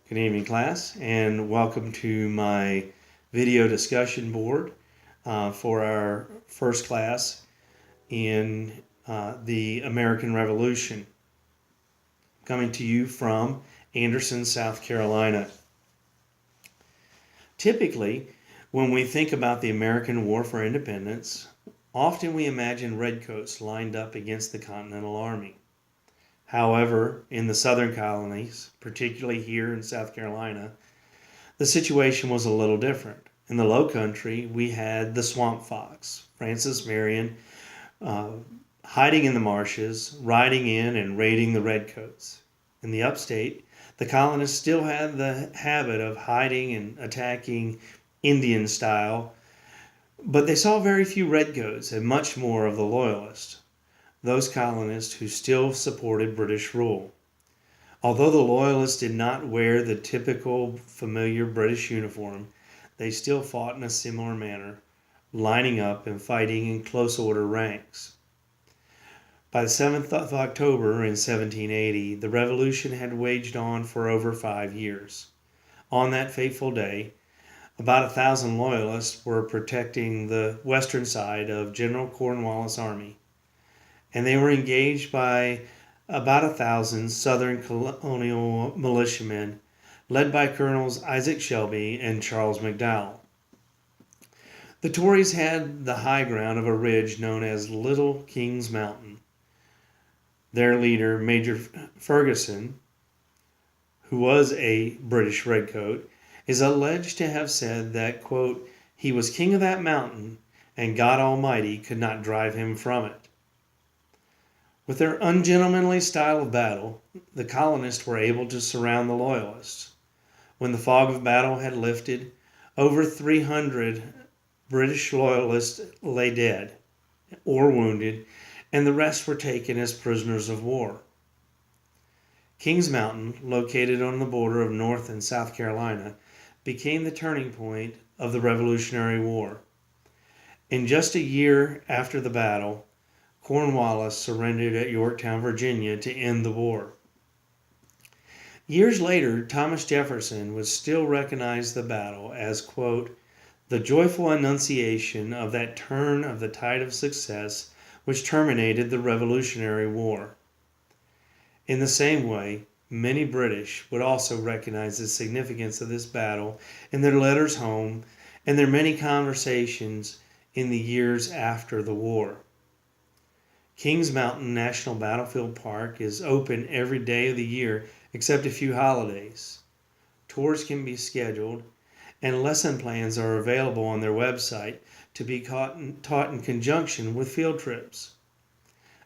Good evening, class, and welcome to my video discussion board for our first class in the American Revolution, coming to you from Anderson, South Carolina. Typically, when we think about the American War for Independence, often we imagine redcoats lined up against the Continental Army. However, in the southern colonies, particularly here in South Carolina, the situation was a little different. In the Low Country, we had the swamp fox, Francis Marion, hiding in the marshes, riding in and raiding the redcoats. In the upstate, the colonists still had the habit of hiding and attacking Indian style, but they saw very few redcoats and much more of the loyalists, those colonists who still supported British rule. Although the Loyalists did not wear the typical familiar British uniform, they still fought in a similar manner, lining up and fighting in close order ranks. By the 7th of October in 1780, the Revolution had waged on for over 5 years. On that fateful day, about 1,000 Loyalists were protecting the western side of General Cornwallis' army, and they were engaged by about 1,000 Southern colonial militiamen led by Colonels Isaac Shelby and Charles McDowell. The Tories had the high ground of a ridge known as Little King's Mountain. Their leader, Major Ferguson, who was a British redcoat, is alleged to have said that, quote, he was king of that mountain and God Almighty could not drive him from it. With their ungentlemanly style of battle, the colonists were able to surround the Loyalists. When the fog of battle had lifted, over 300 British Loyalists lay dead or wounded, and the rest were taken as prisoners of war. Kings Mountain, located on the border of North and South Carolina, became the turning point of the Revolutionary War. In just a year after the battle, Cornwallis surrendered at Yorktown, Virginia, to end the war. Years later, Thomas Jefferson would still recognize the battle as, quote, the joyful annunciation of that turn of the tide of success which terminated the Revolutionary War. In the same way, many British would also recognize the significance of this battle in their letters home and their many conversations in the years after the war. Kings Mountain National Battlefield Park is open every day of the year except a few holidays. Tours can be scheduled, and lesson plans are available on their website to be taught in conjunction with field trips.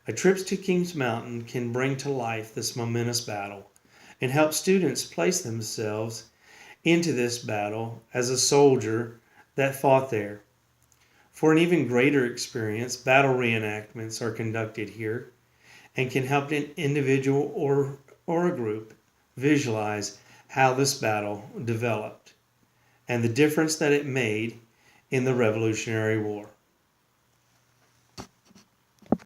A trip to Kings Mountain can bring to life this momentous battle and help students place themselves into this battle as a soldier that fought there. For an even greater experience, battle reenactments are conducted here and can help an individual or a group visualize how this battle developed and the difference that it made in the Revolutionary War.